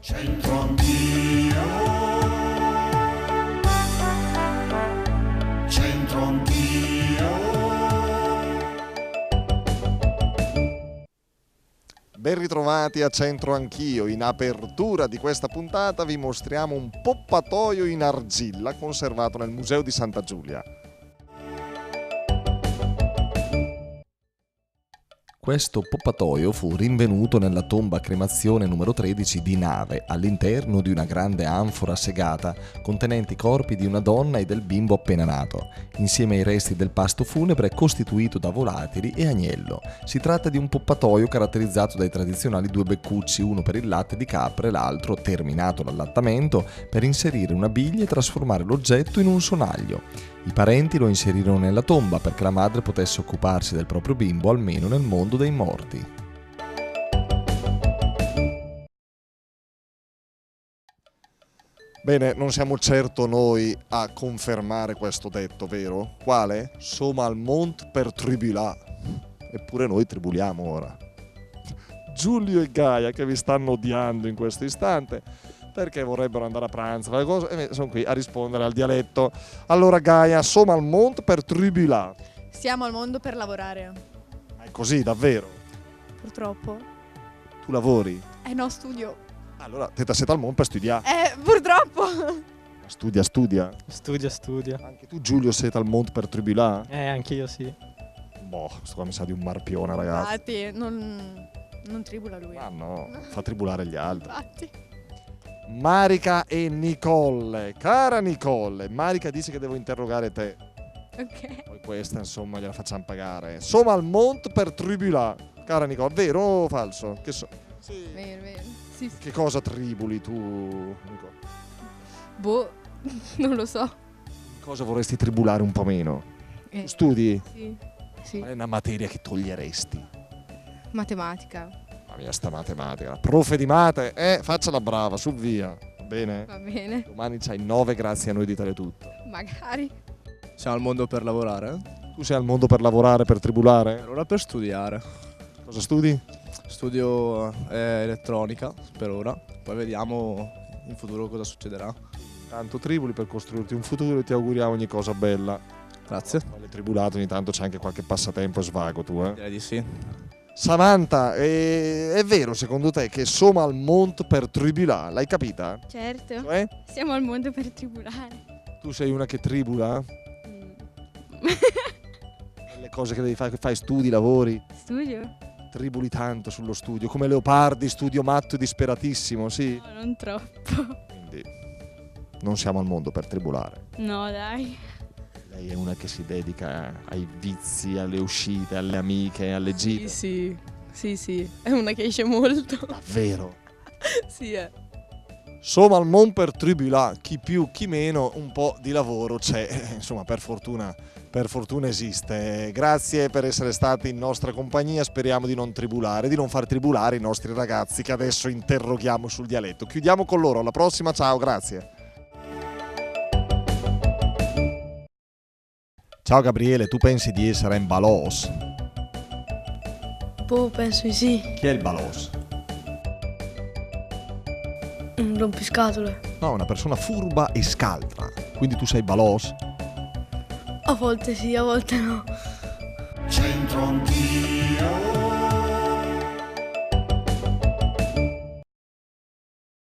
C'entro anch'io, c'entro anch'io. Ben ritrovati a Centro Anch'io. In apertura di questa puntata vi mostriamo un poppatoio in argilla conservato nel Museo di Santa Giulia. Questo poppatoio fu rinvenuto nella tomba a cremazione numero 13 di Nave, all'interno di una grande anfora segata contenente i corpi di una donna e del bimbo appena nato, insieme ai resti del pasto funebre costituito da volatili e agnello. Si tratta di un poppatoio caratterizzato dai tradizionali due beccucci, uno per il latte di capra e l'altro, terminato l'allattamento, per inserire una biglia e trasformare l'oggetto in un sonaglio. I parenti lo inserirono nella tomba perché la madre potesse occuparsi del proprio bimbo almeno nel mondo dei morti. Bene, non siamo certo noi a confermare questo detto, vero? Quale? Soma al mont per tribular. Eppure noi tribuliamo ora. Giulio e Gaia che vi stanno odiando in questo istante perché vorrebbero andare a pranzo, e sono qui a rispondere al dialetto. Allora Gaia, soma al mont per tribular. Siamo al mondo per lavorare. Ma è così, davvero? Purtroppo. Tu lavori? No, studio. Allora, te siete al mont per studiare. Purtroppo. Studia. Studia. Anche tu Giulio siete al mont per tribular? Anch'io sì. Boh, sto qua mi sa di un marpione, ragazzi. Infatti, non tribula lui. Ma no, fa tribulare gli altri. Infatti. Marica e Nicole. Cara Nicole, Marica dice che devo interrogare te. Ok. Poi questa, insomma, gliela facciamo pagare. Soma al mont per tribular. Cara Nicole, vero o falso? Sì. Vero. Sì. Che cosa tribuli tu, Nicole? Boh, non lo so. Cosa vorresti tribulare un po' meno? Studi? Sì. Qual è una materia che toglieresti? Matematica. La mia sta matematica. Profe di mate, faccia la brava, su via. Va bene? Va bene. Domani c'hai 9 grazie a noi di Teletutto. Magari. Siamo al mondo per lavorare? Tu sei al mondo per lavorare, per tribulare? Per ora per studiare. Cosa studi? Studio elettronica per ora, poi vediamo in futuro cosa succederà. Tanto tribuli per costruirti un futuro e ti auguriamo ogni cosa bella. Grazie. Ma le tribulate ogni tanto c'è anche qualche passatempo e svago tu, Direi di sì. Samantha, è vero secondo te che soma al mont per tribular? L'hai capita? Certo, Cioè? siamo al mondo per tribulare. Tu sei una che tribula? Le cose che devi fare, che fai studi, lavori? Studio? Tribuli tanto sullo studio, come Leopardi, studio matto e disperatissimo, sì? No, non troppo. Quindi non siamo al mondo per tribulare. No, dai. Lei è una che si dedica ai vizi, alle uscite, alle amiche, alle gite. Sì. È una che esce molto. Davvero? Sì, Soma al mont per tribular, chi più, chi meno, un po' di lavoro c'è, insomma per fortuna esiste. Grazie per essere stati in nostra compagnia, speriamo di non tribulare, di non far tribulare i nostri ragazzi che adesso interroghiamo sul dialetto. Chiudiamo con loro, alla prossima, ciao, grazie. Ciao Gabriele, tu pensi di essere un balos? Boh, penso di sì. Chi è il balos? Un rompiscatole. No, una persona furba e scaltra, quindi tu sei balos? A volte sì, a volte no. C'entro anch'io.